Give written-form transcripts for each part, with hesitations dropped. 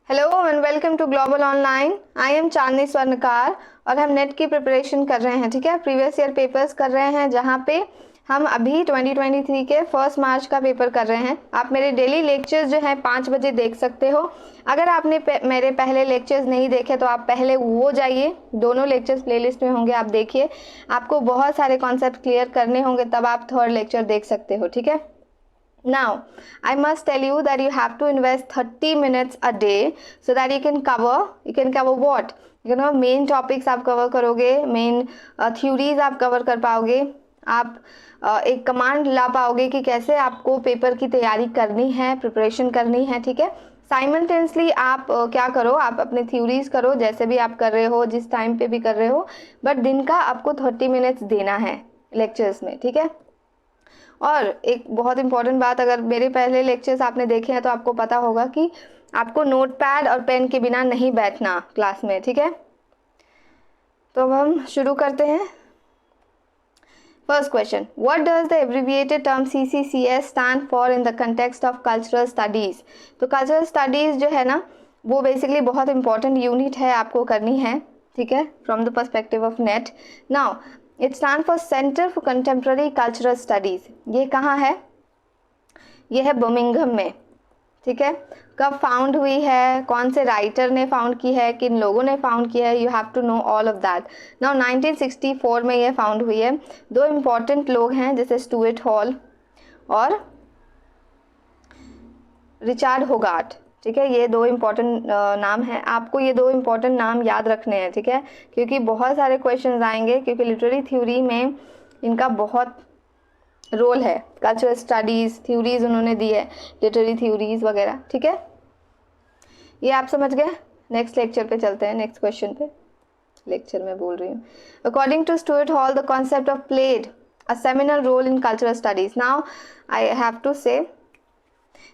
Hello and welcome to global online. I am Chandni Swarnkar और हम net की प्रिपरेशन कर रहे हैं। ठीक है, प्रीवियस ईयर पेपर्स कर रहे हैं जहाँ पे हम अभी 2023 के 1 मार्च का पेपर कर रहे हैं। आप मेरे डेली लेक्चर्स जो हैं 5 बजे देख सकते हो। अगर आपने मेरे पहले लेक्चर्स नहीं देखे तो आप पहले वो जाइए, दोनों लेक्चर्स प्लेलिस्ट में होंगे, आप देखिए। आपको बहुत सारे कॉन्सेप्ट क्लियर करने होंगे, तब आप थर्ड लेक्चर देख सकते हो। ठीक है, now I must tell you that you have to invest 30 minutes a day so that you can cover what main topics आप कवर करोगे, मेन थ्योरीज आप कवर कर पाओगे, आप एक कमांड ला पाओगे कि कैसे आपको पेपर की तैयारी करनी है, प्रिपरेशन करनी है। ठीक है, साइमल्टेनियसली आप क्या करो, आप अपने थ्योरीज करो जैसे भी आप कर रहे हो, जिस टाइम पे भी कर रहे हो, बट दिन का आपको 30 मिनट्स देना है लेक्चर्स में। ठीक है, और एक बहुत इंपॉर्टेंट बात, अगर मेरे पहले लेक्चर्स आपने देखे हैं तो आपको पता होगा कि आपको नोटपैड और पेन के बिना नहीं बैठना क्लास में। ठीक है, तो अब हम शुरू करते हैं। First question, what does the abbreviated term CCCS stand for in the context of cultural studies. तो कल्चरल स्टडीज जो है ना, वो बेसिकली बहुत इंपॉर्टेंट यूनिट है, आपको करनी है। ठीक है, from the perspective of net. Now it stand for centre for contemporary cultural studies. ये कहाँ है? ये है बर्मिंघम में। ठीक है, कब फाउंड हुई है, कौन से राइटर ने फाउंड की है, किन लोगों ने फाउंड किया है, you have to know all of that. Now 1964 में ये फाउंड हुई है। दो इम्पॉर्टेंट लोग हैं जैसे स्टुअर्ट हॉल और रिचर्ड होगार्ट। ठीक है, ये दो इम्पॉर्टेंट नाम हैं, आपको ये दो इम्पॉर्टेंट नाम याद रखने हैं। ठीक है, क्योंकि बहुत सारे क्वेश्चंस आएंगे, क्योंकि लिटरेरी थ्योरी में इनका बहुत रोल है। कल्चरल स्टडीज थ्योरीज उन्होंने दी है, लिटरेरी थ्योरीज वगैरह। ठीक है, ये आप समझ गए। नेक्स्ट लेक्चर पे चलते हैं, नेक्स्ट क्वेश्चन पे। लेक्चर में बोल रही हूँ। According to Stuart Hall the concept of played a seminal role in cultural studies. Now I have to say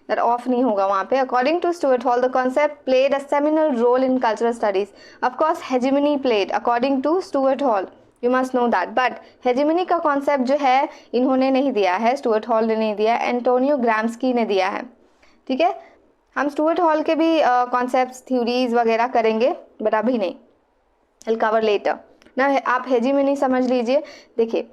that off नहीं होगा वहाँ पे। According to Stuart Hall, the concept played a seminal role in cultural studies. Of course, hegemony played. According to Stuart Hall, you must know that. But hegemony का concept जो है इन्होंने नहीं दिया है, Stuart Hall ने नहीं दिया, एंटोनियो ग्राम्स्की ने दिया है। ठीक है, हम स्टुअर्ट हॉल के भी कॉन्सेप्ट्स थ्योरीज वगैरह करेंगे, बट अभी नहीं, I'll cover later. ना आप हेजिमनी समझ लीजिए। देखिए,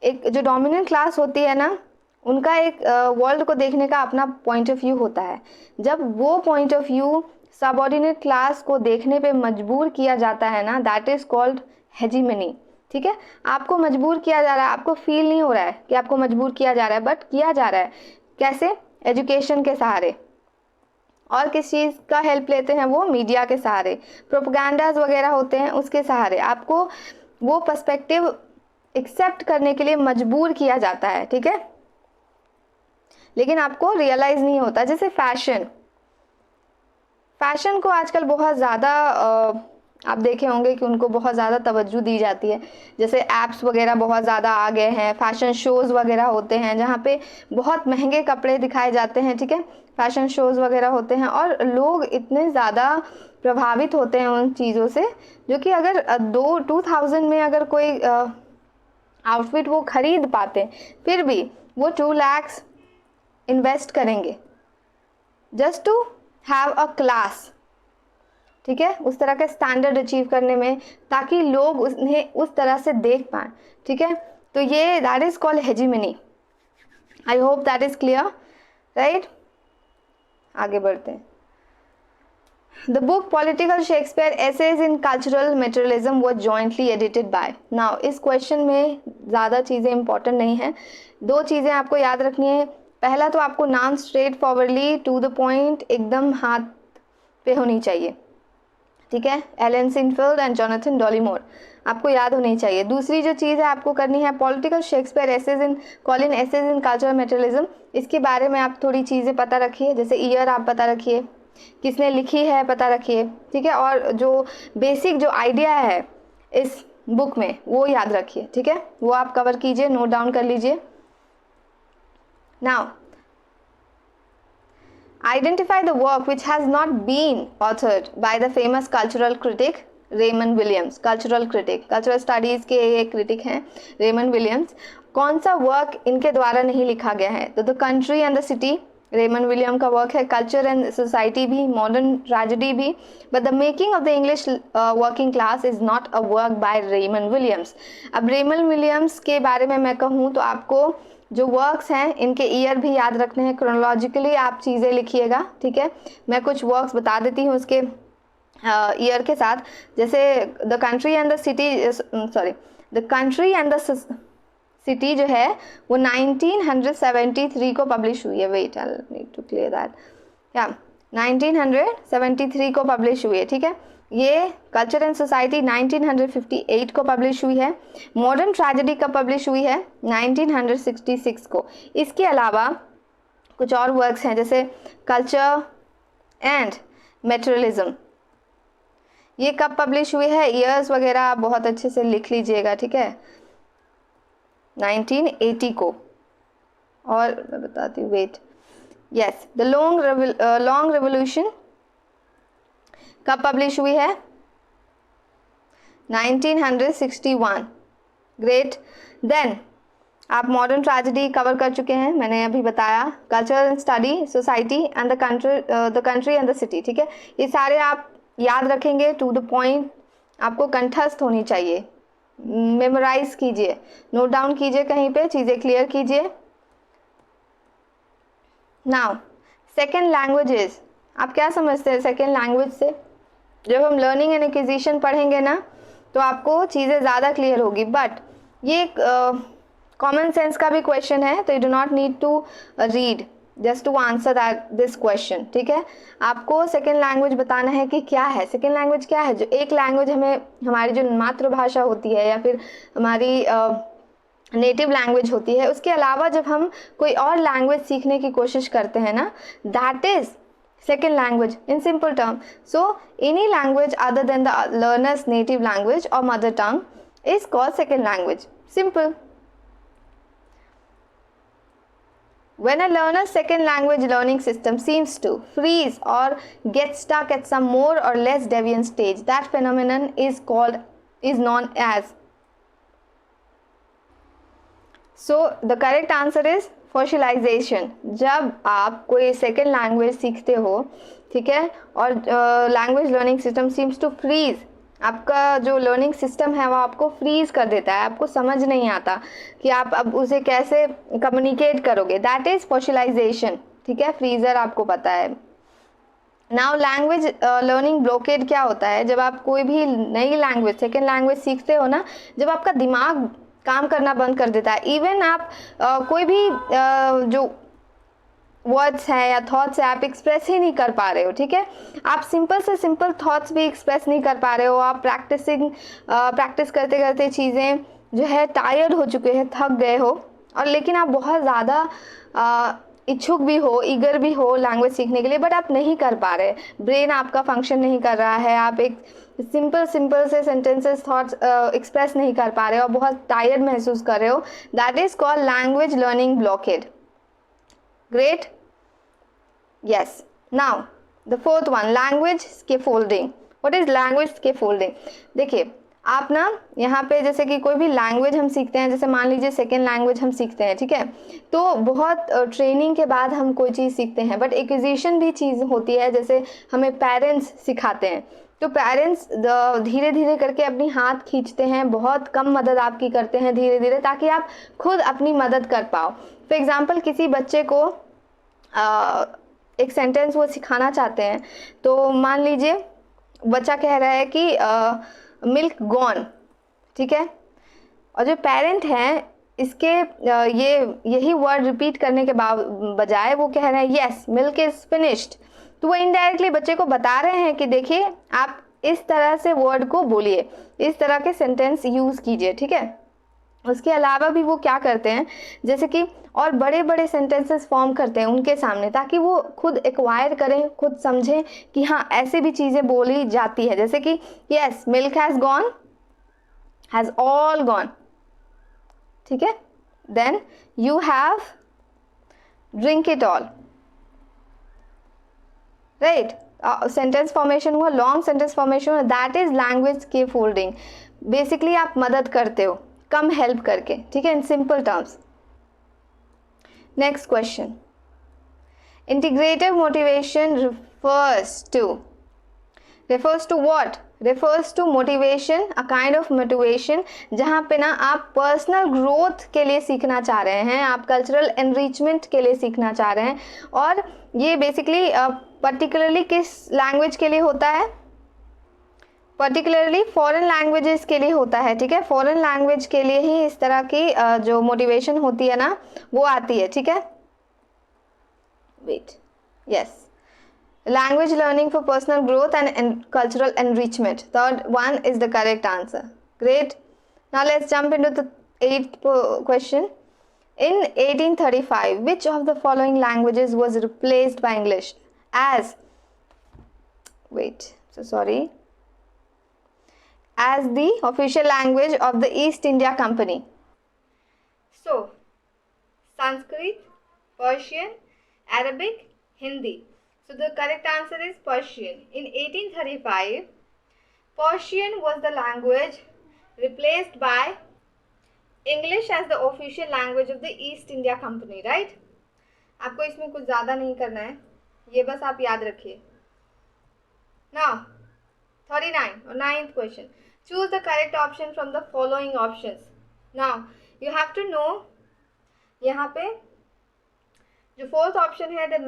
एक जो डोमिनेंट क्लास होती है ना, उनका एक वर्ल्ड को देखने का अपना पॉइंट ऑफ व्यू होता है। जब वो point of view subordinate class को देखने पे मजबूर किया जाता है ना, दैट इज कॉल्ड हेजिमनी। ठीक है, आपको मजबूर किया जा रहा है, आपको फील नहीं हो रहा है कि आपको मजबूर किया जा रहा है, बट किया जा रहा है। कैसे? एजुकेशन के सहारे। और किस चीज़ का हेल्प लेते हैं वो? मीडिया के सहारे, प्रोपेगेंडाज वगैरह होते हैं उसके सहारे। आपको वो पर्सपेक्टिव एक्सेप्ट करने के लिए मजबूर किया जाता है। ठीक है, लेकिन आपको रियलाइज नहीं होता। जैसे फैशन को आजकल बहुत ज़्यादा आप देखे होंगे कि उनको बहुत ज़्यादा तवज्जो दी जाती है। जैसे एप्स वगैरह बहुत ज़्यादा आ गए हैं, फैशन शोज़ वगैरह होते हैं जहाँ पे बहुत महंगे कपड़े दिखाए जाते हैं। ठीक है, फैशन शोज़ वगैरह होते हैं और लोग इतने ज़्यादा प्रभावित होते हैं उन चीज़ों से, जो कि अगर 2000 में अगर कोई आउटफिट वो खरीद पाते, फिर भी वो 2 लाख इन्वेस्ट करेंगे just to have a class. ठीक है, उस तरह के स्टैंडर्ड अचीव करने में, ताकि लोग उन्हें उस तरह से देख पाएं। ठीक है, तो ये that is called hegemony. I hope that is clear, right. आगे बढ़ते हैं। The book Political Shakespeare Essays in Cultural Materialism was jointly edited by. Now इस क्वेश्चन में ज़्यादा चीज़ें इंपॉर्टेंट नहीं हैं, 2 चीज़ें आपको याद रखनी है। पहला तो आपको नाम straight forwardly to the point एकदम हाथ पे होनी चाहिए। ठीक है, Alan Sinfield and Jonathan Dollimore आपको याद होनी चाहिए। दूसरी जो चीज़ है आपको करनी है, political Shakespeare essays in Colin essays in cultural materialism. इसके बारे में आप थोड़ी चीज़ें पता रखिए, जैसे ईयर आप पता रखिए, किसने लिखी है पता रखिए। ठीक है, और जो बेसिक जो आइडिया है इस बुक में वो याद रखिए। ठीक है, वो आप कवर कीजिए, नोट डाउन कर लीजिए। Now identify the work which has not been authored by the famous cultural critic Raymond Williams. cultural studies के एक critic हैं Raymond Williams। कौन सा वर्क इनके द्वारा नहीं लिखा गया है? तो The Country and the City Raymond William का वर्क है, कल्चर एंड सोसाइटी भी, मॉडर्न ट्रेजेडी भी, but the making of the English working class is not a work by Raymond Williams. अब रेमन विलियम्स के बारे में मैं कहूँ तो आपको जो वर्क्स हैं इनके ईयर भी याद रखने हैं, क्रोनोलॉजिकली आप चीज़ें लिखिएगा, ठीक है। मैं कुछ वर्क्स बता देती हूँ उसके ईयर के साथ, जैसे the country and the city, sorry the country and the city जो है वो 1973 को पब्लिश हुई है। Wait, I need to clear that, या 1973 को पब्लिश हुई है, ठीक है। ये कल्चर एंड सोसाइटी 1958 को पब्लिश हुई है। मॉडर्न ट्रेजेडी कब पब्लिश हुई है? 1966 को। इसके अलावा कुछ और वर्क्स हैं जैसे कल्चर एंड मेटेरियलिज्म, ये कब पब्लिश हुई है, ईयर्स वगैरह आप बहुत अच्छे से लिख लीजिएगा, ठीक है। 1980 को। और मैं बताती हूँ, wait, yes, the long revolution कब पब्लिश हुई है? 1961। ग्रेट। देन आप मॉडर्न ट्रेजेडी कवर कर चुके हैं, मैंने अभी बताया, culture and study, society and the country and the city, ठीक है। ये सारे आप याद रखेंगे, टू द पॉइंट, आपको कंठस्थ होनी चाहिए, मेमोराइज कीजिए, नोट डाउन कीजिए, कहीं पे चीज़ें क्लियर कीजिए। नाउ सेकेंड लैंग्वेजेस, आप क्या समझते हैं सेकेंड लैंग्वेज से? जब हम लर्निंग एंड एक्विजिशन पढ़ेंगे ना तो आपको चीज़ें ज़्यादा क्लियर होगी, बट ये कॉमन सेंस का भी क्वेश्चन है, तो you do not need to read just to answer that this question, ठीक है। आपको सेकेंड लैंग्वेज बताना है कि क्या है सेकेंड लैंग्वेज, क्या है। जो एक लैंग्वेज हमें, हमारी जो मातृभाषा होती है या फिर हमारी नेटिव लैंग्वेज होती है, उसके अलावा जब हम कोई और लैंग्वेज सीखने की कोशिश करते हैं ना, that is second language in simple term. So any language other than the learner's native language or mother tongue is called second language. Simple. When a learner's second language learning system seems to freeze or get stuck at some more or less deviant stage, that phenomenon is known as. So the correct answer is fossilisation. जब आप कोई second language सीखते हो, ठीक है, और language learning system seems to freeze, आपका जो लर्निंग सिस्टम है वो आपको फ्रीज कर देता है, आपको समझ नहीं आता कि आप अब उसे कैसे कम्युनिकेट करोगे, दैट इज फॉसिलाइजेशन, ठीक है। फ्रीजर आपको पता है। नाउ लैंग्वेज लर्निंग ब्लॉकेड क्या होता है? जब आप कोई भी नई लैंग्वेज, सेकेंड लैंग्वेज सीखते हो ना, जब आपका दिमाग काम करना बंद कर देता है, इवन आप कोई भी जो वर्ड्स हैं या थॉट्स है आप एक्सप्रेस ही नहीं कर पा रहे हो, ठीक है। आप सिंपल से सिंपल थॉट्स भी एक्सप्रेस नहीं कर पा रहे हो, आप प्रैक्टिस करते करते चीज़ें जो है टायर्ड हो चुके हैं, थक गए हो, और लेकिन आप बहुत ज़्यादा इच्छुक भी हो, ईगर भी हो लैंग्वेज सीखने के लिए, बट आप नहीं कर पा रहे, ब्रेन आपका फंक्शन नहीं कर रहा है, आप एक सिंपल से सेंटेंसेस, थॉट्स एक्सप्रेस नहीं कर पा रहे हो, बहुत टायर्ड महसूस कर रहे हो, that is called language learning blockade. Great, yes. Now the fourth one, language scaffolding. What is language scaffolding? देखिए, आप ना यहाँ पे जैसे कि कोई भी लैंग्वेज हम सीखते हैं, जैसे मान लीजिए सेकेंड लैंग्वेज हम सीखते हैं, ठीक है, तो बहुत ट्रेनिंग के बाद हम कोई चीज़ सीखते हैं, बट एक्विजिशन भी चीज़ होती है, जैसे हमें पेरेंट्स सिखाते हैं, तो पेरेंट्स धीरे धीरे करके अपनी हाथ खींचते हैं, बहुत कम मदद आपकी करते हैं धीरे धीरे, ताकि आप खुद अपनी मदद कर पाओ। फॉर एग्जाम्पल, किसी बच्चे को एक सेंटेंस वो सिखाना चाहते हैं, तो मान लीजिए बच्चा कह रहा है कि मिल्क गॉन, ठीक है, और जो पेरेंट हैं इसके यही वर्ड रिपीट करने के बजाय वो कह रहे हैं यस मिल्क इज फिनिश्ड, तो वो इनडायरेक्टली बच्चे को बता रहे हैं कि देखिए आप इस तरह से वर्ड को बोलिए, इस तरह के सेंटेंस यूज़ कीजिए, ठीक है। उसके अलावा भी वो क्या करते हैं, जैसे कि और बड़े बड़े सेंटेंसेस फॉर्म करते हैं उनके सामने, ताकि वो खुद एक्वायर करें, खुद समझें कि हाँ ऐसे भी चीज़ें बोली जाती है, जैसे कि yes milk has gone, has all gone, ठीक है। Then you have drink it all, right. Sentence formation हुआ, लॉन्ग सेंटेंस फॉर्मेशन हुआ, that is language scaffolding. Basically आप मदद करते हो कम हेल्प करके, ठीक है, in simple terms. Next question, Integrative motivation refers to what? Refers to motivation, a kind of motivation जहाँ पे ना आप पर्सनल ग्रोथ के लिए सीखना चाह रहे हैं, आप कल्चरल एनरिचमेंट के लिए सीखना चाह रहे हैं, और ये बेसिकली पर्टिकुलरली किस लैंग्वेज के लिए होता है? पर्टिकुलरली फॉरेन लैंग्वेजेस के लिए होता है, ठीक है। फॉरेन लैंग्वेज के लिए ही इस तरह की जो मोटिवेशन होती है ना वो आती है, ठीक है। Wait, yes, language learning for personal growth and cultural enrichment. Third one is the correct answer. Great. Now let's jump into the 8th question. In 1835, which of the following languages was replaced by English as the official language of the East India Company? So, Sanskrit, Persian, Arabic, Hindi. So the correct answer is Persian. In 1835, Persian was the language replaced by English as the official language of the East India Company, right? आपको इसमें कुछ ज़्यादा नहीं करना है, ये बस आप याद रखिए. Now, 39 or 9th question. Choose the correct option from the following options. Now, you have to know यहाँ पे जो 4th option है, the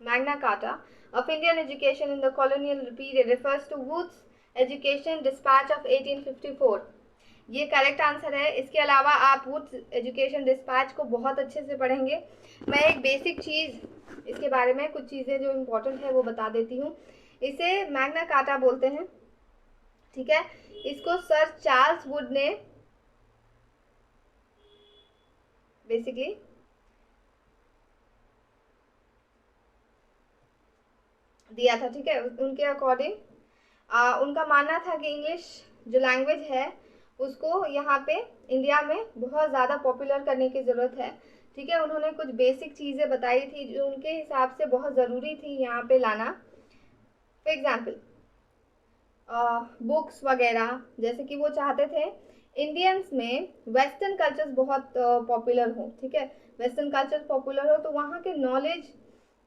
Magna Carta of Indian education in the colonial period refers to Wood's Education Dispatch of 1854. ये correct answer है. इसके अलावा आप woods education dispatch को बहुत अच्छे से पढ़ेंगे. मैं एक बेसिक चीज़ इसके बारे में, कुछ चीज़ें जो इम्पोर्टेंट है वो बता देती हूँ. इसे मैग्ना कार्टा बोलते हैं, ठीक है. इसको सर चार्ल्स वुड ने बेसिकली दिया था, ठीक है. उनके अकॉर्डिंग उनका मानना था कि इंग्लिश जो लैंग्वेज है उसको यहाँ पे इंडिया में बहुत ज़्यादा पॉपुलर करने की ज़रूरत है, ठीक है. उन्होंने कुछ बेसिक चीज़ें बताई थी जो उनके हिसाब से बहुत ज़रूरी थी यहाँ पे लाना. फॉर एग्जाम्पल बुक्स वगैरह, जैसे कि वो चाहते थे इंडियंस में वेस्टर्न कल्चर्स बहुत पॉपुलर हो, ठीक है. वेस्टर्न कल्चर पॉपुलर हो तो वहाँ के नॉलेज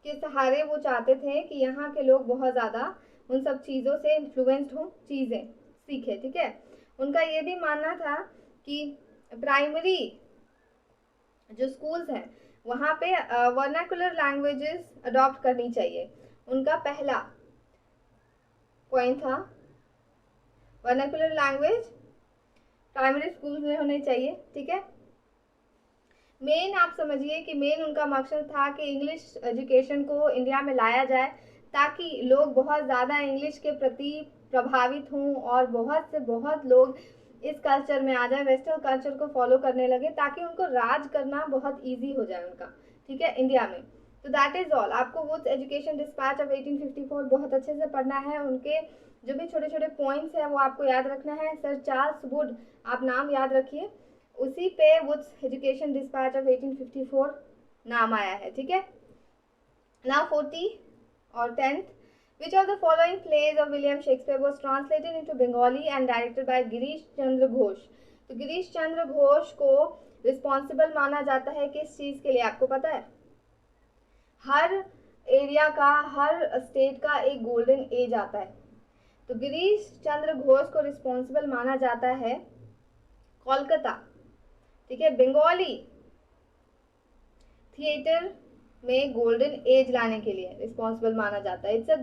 के सहारे वो चाहते थे कि यहाँ के लोग बहुत ज़्यादा उन सब चीज़ों से इन्फ्लुएंस्ड हों, चीज़ें सीखे, ठीक है. उनका ये भी मानना था कि प्राइमरी जो स्कूल्स हैं वहाँ पे वर्नाकुलर लैंग्वेजेस अडॉप्ट करनी चाहिए. उनका पहला पॉइंट था वर्नाकुलर लैंग्वेज प्राइमरी स्कूल्स में होनी चाहिए, ठीक है. मेन आप समझिए कि मेन उनका मकसद था कि इंग्लिश एजुकेशन को इंडिया में लाया जाए ताकि लोग बहुत ज़्यादा इंग्लिश के प्रति प्रभावित हों और बहुत लोग इस कल्चर में आ जाए, वेस्टर्न कल्चर को फॉलो करने लगे ताकि उनको राज करना बहुत इजी हो जाए उनका, ठीक है, इंडिया में. तो दैट इज़ ऑल. आपको वुड्स एजुकेशन डिस्पैच ऑफ 1854 बहुत अच्छे से पढ़ना है. उनके जो भी छोटे छोटे पॉइंट्स हैं वो आपको याद रखना है. सर चार्ल्स वुड आप नाम याद रखिए, उसी पे वुड्स एजुकेशन डिस्पैच ऑफ 1854 नाम आया है, ठीक है. नाउ 40 और 10th. Which of the following plays of William Shakespeare was translated into Bengali and directed by Girish Chandra Ghosh? तो गिरीश चंद्र घोष को रिस्पॉन्सिबल माना जाता है किस चीज़ के लिए, आपको पता है? हर एरिया का, हर स्टेट का एक गोल्डन एज आता है. तो गिरीश चंद्र घोष को रिस्पॉन्सिबल माना जाता है कोलकाता, ठीक है, बंगाली थिएटर में गोल्डन एज लाने के लिए रिस्पॉन्सिबल माना जाता है. इट्स अ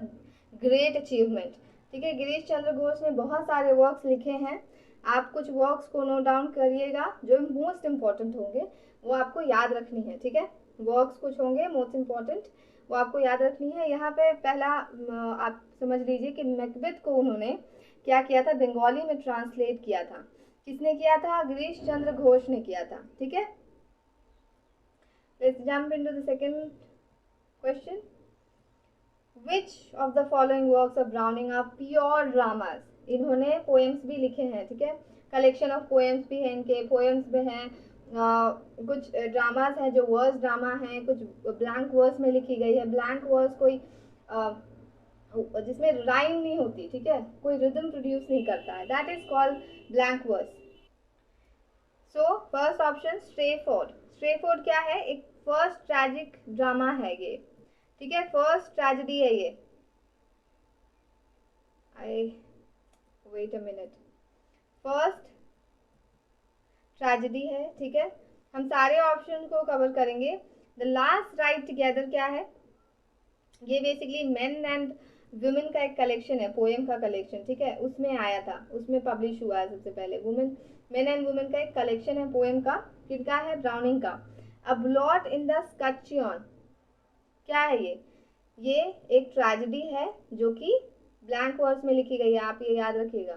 ग्रेट अचीवमेंट, ठीक है. गिरीश चंद्र घोष ने बहुत सारे वर्क्स लिखे हैं. आप कुछ वर्क्स को नोट डाउन करिएगा, जो मोस्ट इम्पॉर्टेंट होंगे वो आपको याद रखनी है, ठीक है. वर्क्स कुछ होंगे मोस्ट इम्पॉर्टेंट, वो आपको याद रखनी है. यहाँ पे पहला आप समझ लीजिए कि मैकबेथ को उन्होंने क्या किया था, बंगाली में ट्रांसलेट किया था. किसने किया था? गिरीश चंद्र घोष ने किया था, ठीक है. Let's jump into the second question. Which of the following works of Browning are pure dramas? इन्होंने पोएम्स भी लिखे हैं, ठीक है. कलेक्शन ऑफ पोएम्स भी हैं इनके. पोएम्स में हैं कुछ ड्रामास हैं जो वर्स ड्रामा हैं, कुछ ब्लैंक वर्स में लिखी गई है. ब्लैंक वर्स कोई जिसमें राइम नहीं होती, ठीक है, कोई रिदम प्रोड्यूस नहीं करता है, that is called blank verse. So first option Stratford. Stratford क्या है? एक फर्स्ट ट्रैजिक ड्रामा है ये, ठीक है, फर्स्ट ट्रेजेडी है ये। I wait a minute, first tragedy है, ठीक है। हम सारे ऑप्शन को कवर करेंगे। द लास्ट राइड टुगेदर क्या है, ये बेसिकली मेन एंड वुमेन का एक कलेक्शन है, पोएम का कलेक्शन, ठीक है, उसमें आया था, उसमें पब्लिश हुआ है सबसे पहले। वुमेन, मेन एंड वुमेन का एक कलेक्शन है पोएम का, किनका है, ब्राउनिंग का। अ ब्लॉट इन द स्कटचियन, क्या है ये एक ट्रेजेडी है जो कि ब्लैंक वर्ड्स में लिखी गई है, आप ये याद रखिएगा।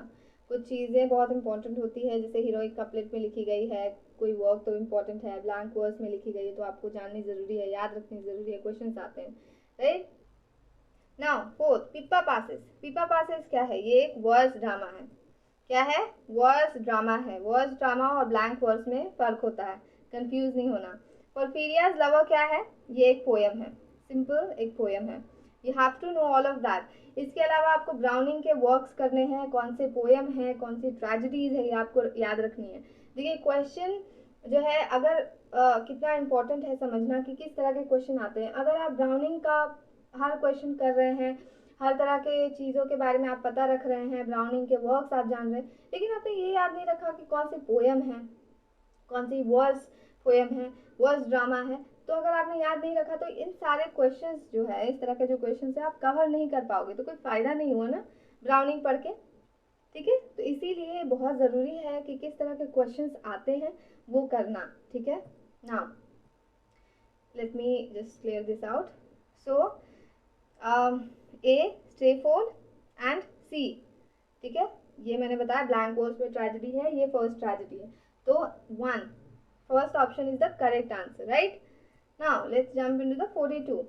कुछ चीज़ें बहुत इंपॉर्टेंट होती है, जैसे हीरोइक कपलेट में लिखी गई है, कोई वर्क तो इंपॉर्टेंट है, ब्लैंक वर्ड्स में लिखी गई है तो आपको जाननी ज़रूरी है, याद रखनी ज़रूरी है, क्वेश्चन आते हैं, right. Now fourth, Pippa passes. Pippa passes क्या है, ये एक वर्ड्स ड्रामा है। क्या है, वर्ड्स ड्रामा है। वर्ड्स ड्रामा और ब्लैंक वर्ड्स में फर्क होता है, कंफ्यूज नहीं होना। पोर्फिरियाज लवर क्या है, ये एक पोएम है, सिंपल एक पोएम है। You have to know all of that. इसके अलावा आपको ब्राउनिंग के वर्क्स करने हैं, कौन से पोएम है, कौन सी ट्रेजेडीज है, ये आपको याद रखनी है। देखिए क्वेश्चन जो है, अगर कितना इंपॉर्टेंट है समझना कि किस तरह के क्वेश्चन आते हैं। अगर आप ब्राउनिंग का हर क्वेश्चन कर रहे हैं, हर तरह के चीज़ों के बारे में आप पता रख रहे हैं, ब्राउनिंग के वर्क्स आप जान रहे हैं, लेकिन आपने ये याद नहीं रखा कि कौन सी पोएम है, कौन सी वर्स पोएम है, वर्स ड्रामा है, तो अगर आपने याद नहीं रखा तो इन सारे क्वेश्चंस जो है, इस तरह के जो क्वेश्चंस है, आप कवर नहीं कर पाओगे, तो कोई फ़ायदा नहीं हुआ ना ब्राउनिंग पढ़ के, ठीक है। तो इसीलिए बहुत ज़रूरी है कि किस तरह के क्वेश्चंस आते हैं वो करना, ठीक है। Now let me just clear this out. So A Stratford and C, ठीक है, ये मैंने बताया ब्लैंक वर्ड्स में ट्रेजेडी है, ये फर्स्ट ट्रेजेडी है, तो one, first option is the correct answer, right. Now let's jump into the 42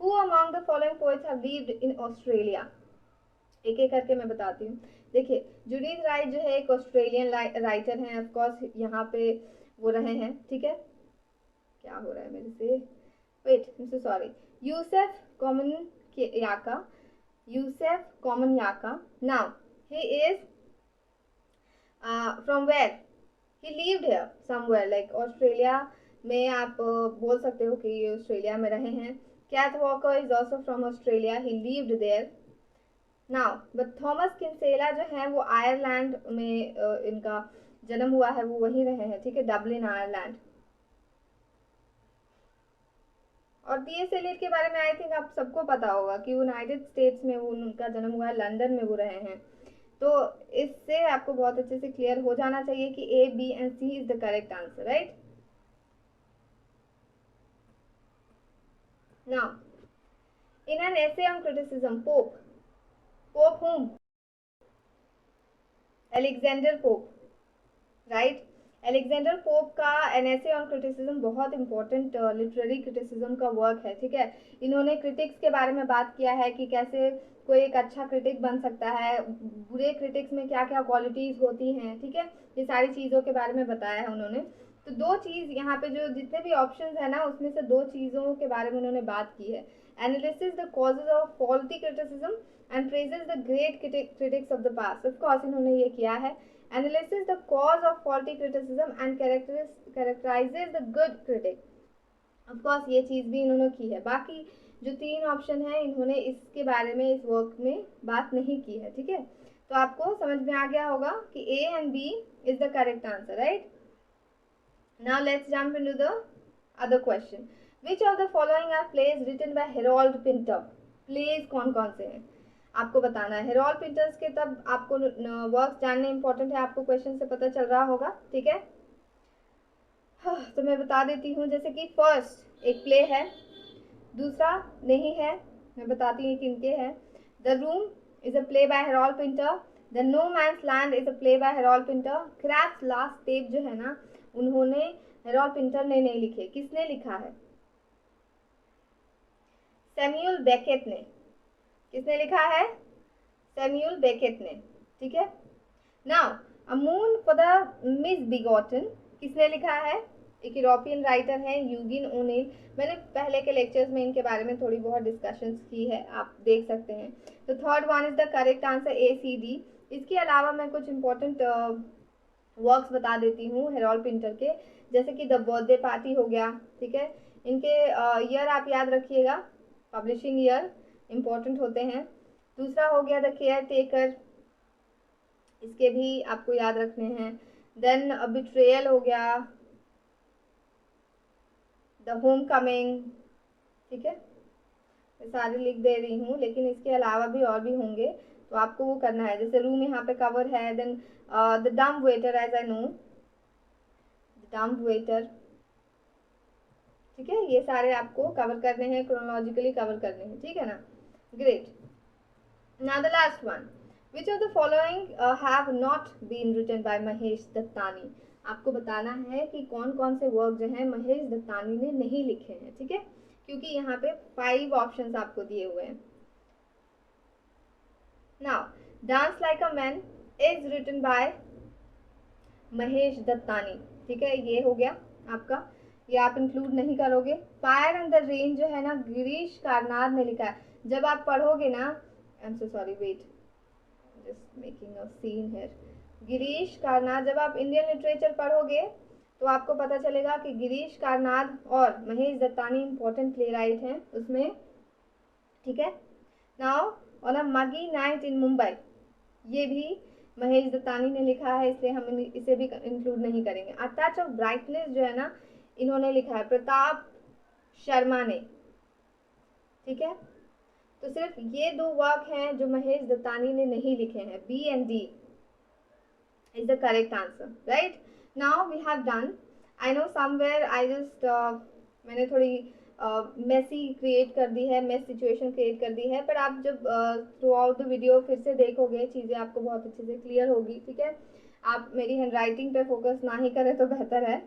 who among the following poets have lived in Australia. एक एक करके मैं बताती हूँ। देखिए जूडिथ राइट जो है एक ऑस्ट्रेलियन राइटर हैं, ऑफ कोर्स यहाँ पे वो रहे हैं, ठीक है। क्या हो रहा है मेरे से, wait, I am sorry. Yusef Komunyakaa, Yusef Komunyakaa, now he is from where, he lived here somewhere like Australia में, आप बोल सकते हो कि ये ऑस्ट्रेलिया में रहे हैं। Kath Walker is also from Australia, he lived there. Now but Thomas Kinsella जो है वो आयरलैंड में इनका जन्म हुआ है, वो वहीं रहे हैं, ठीक है, डबलिन आयरलैंड। और टी.एस. एलियट के बारे में आई थिंक आप सबको पता होगा कि यूनाइटेड स्टेट्स में वो उनका जन्म हुआ है, लंदन में वो रहे हैं। तो इससे आपको बहुत अच्छे से क्लियर हो जाना चाहिए कि A, B and C is the correct answer, right. Now in an essay on criticism, Pope, Pope whom, Alexander Pope, right. Alexander Pope का एन एसे ऑन क्रिटिसिज्म बहुत इंपॉर्टेंट लिटरेरी क्रिटिसिज्म का work है, ठीक है। इन्होंने critics के बारे में बात किया है कि कैसे कोई एक अच्छा क्रिटिक बन सकता है, बुरे क्रिटिक्स में क्या क्या क्वालिटीज़ होती हैं, ठीक है, ये सारी चीज़ों के बारे में बताया है उन्होंने। तो दो चीज़ यहाँ पे जो जितने भी ऑप्शंस है ना, उसमें से दो चीज़ों के बारे में उन्होंने बात की है। Analysis the causes of faulty criticism and praises the great critics of the past, of course इन्होंने ये किया है। Analyzes the cause of faulty criticism and characterizes the good critic, of course ये चीज़ भी इन्होंने की है। बाकी जो तीन ऑप्शन है इन्होंने इसके बारे में इस वर्क में बात नहीं की है, ठीक है। तो आपको समझ में आ गया होगा कि A and B is the correct answer, right. Now let's jump into the other question. Which of the following are plays written by Harold Pinter. Plays कौन कौन से हैं आपको बताना है। हेरोल्ड पिंटर्स के तब आपको वर्क जानने इंपॉर्टेंट है, आपको क्वेश्चन से पता चल रहा होगा, ठीक है। तो मैं बता देती हूँ, जैसे कि फर्स्ट एक प्ले है, दूसरा नहीं है, मैं बताती हूँ किनके हैं। The room is a play by Harold Pinter, the no man's land is a play by Harold Pinter. Krapp's last tape जो है ना, उन्होंने हेरोल्ड पिंटर ने नहीं लिखे, किसने लिखा है, सैमुअल बेकेट ने। किसने लिखा है, सैमुअल बेकेट ने, ठीक है। Now a moon for the miss begotten, किसने लिखा है, एक यूरोपियन राइटर है, यूजिन ओनेल। मैंने पहले के लेक्चर्स में इनके बारे में थोड़ी बहुत डिस्कशंस की है, आप देख सकते हैं। तो third one is the correct answer A, C, D. इसके अलावा मैं कुछ इंपॉर्टेंट वर्क्स बता देती हूँ हेरोल्ड पिंटर के, जैसे कि द बर्थडे पार्टी हो गया, ठीक है। इनके ईयर आप याद रखिएगा, पब्लिशिंग ईयर इम्पोर्टेंट होते हैं। दूसरा हो गया द केयर टेकर, इसके भी आपको याद रखने हैं। देन बिट्रेयल हो गया, द होम कमिंग, ठीक है। मैं सारे लिख दे रही हूँ, लेकिन इसके अलावा भी और भी होंगे, तो आपको वो करना है। जैसे रूम यहाँ पे कवर है। Then the dumb waiter, as I know, the dumb waiter, ठीक है। ये सारे आपको कवर करने हैं, क्रोनोलॉजिकली कवर करने हैं, ठीक है ना। Great. Now the last one, which of the following have not been written by Mahesh Dattani. आपको बताना है कि कौन कौन से वर्क जो हैं महेश दत्तानी ने नहीं लिखे हैं, ठीक है, क्योंकि यहाँ पे 5 ऑप्शंस आपको दिए हुए हैं। Now dance like a man is written by Mahesh Dattani, ठीक है, ये हो गया आपका, ये आप इंक्लूड नहीं करोगे। फायर एंड द रेन जो है ना, गिरीश कार्नाड ने लिखा है। जब आप पढ़ोगे ना, I am so sorry, wait, just making a scene here. Girish Karnad, जब आप इंडियन लिटरेचर पढ़ोगे तो आपको पता चलेगा कि गिरीश कार्नाड और Mahesh Dattani important playwright हैं उसमें, ठीक है। Now on a muggy night in Mumbai, ये भी महेश दत्तानी ने लिखा है, इसलिए हम इसे भी इंक्लूड नहीं करेंगे। अ टच ऑफ ब्राइटनेस जो है ना, इन्होंने लिखा है प्रताप शर्मा ने, ठीक है। तो सिर्फ ये 2 वर्क हैं जो महेश दत्तानी ने नहीं लिखे हैं। B and D is the correct answer, right. Now we have done. I know somewhere I just मैंने थोड़ी मेसी क्रिएट कर दी है, मेस सिचुएशन क्रिएट कर दी है, पर आप जब थ्रू आउट द वीडियो फिर से देखोगे, चीज़ें आपको बहुत अच्छे से क्लियर होगी, ठीक है। आप मेरी हैंड राइटिंग पे फोकस ना ही करें तो बेहतर है,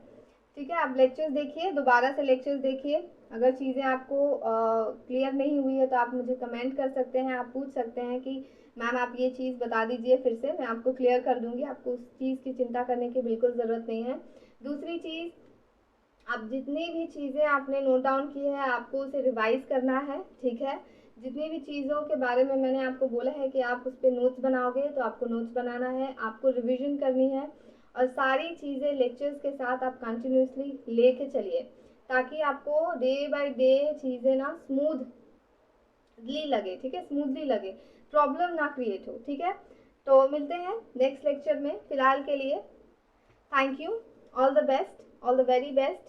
ठीक है। आप लेक्चर्स देखिए, दोबारा से लेक्चर्स देखिए। अगर चीज़ें आपको क्लियर नहीं हुई है तो आप मुझे कमेंट कर सकते हैं, आप पूछ सकते हैं कि मैम आप ये चीज़ बता दीजिए फिर से, मैं आपको क्लियर कर दूंगी। आपको उस चीज़ की चिंता करने की बिल्कुल ज़रूरत नहीं है। दूसरी चीज़, आप जितनी भी चीज़ें आपने नोट डाउन की है आपको उसे रिवाइज करना है, ठीक है। जितनी भी चीज़ों के बारे में मैंने आपको बोला है कि आप उस पर नोट्स बनाओगे, तो आपको नोट्स बनाना है, आपको रिवीजन करनी है, और सारी चीज़ें लेक्चर्स के साथ आप कंटिन्यूसली लेके चलिए, ताकि आपको डे बाय डे चीज़ें ना स्मूथली लगे, ठीक है, स्मूथली लगे, प्रॉब्लम ना क्रिएट हो, ठीक है। तो मिलते हैं नेक्स्ट लेक्चर में। फिलहाल के लिए thank you, all the best, all the very best.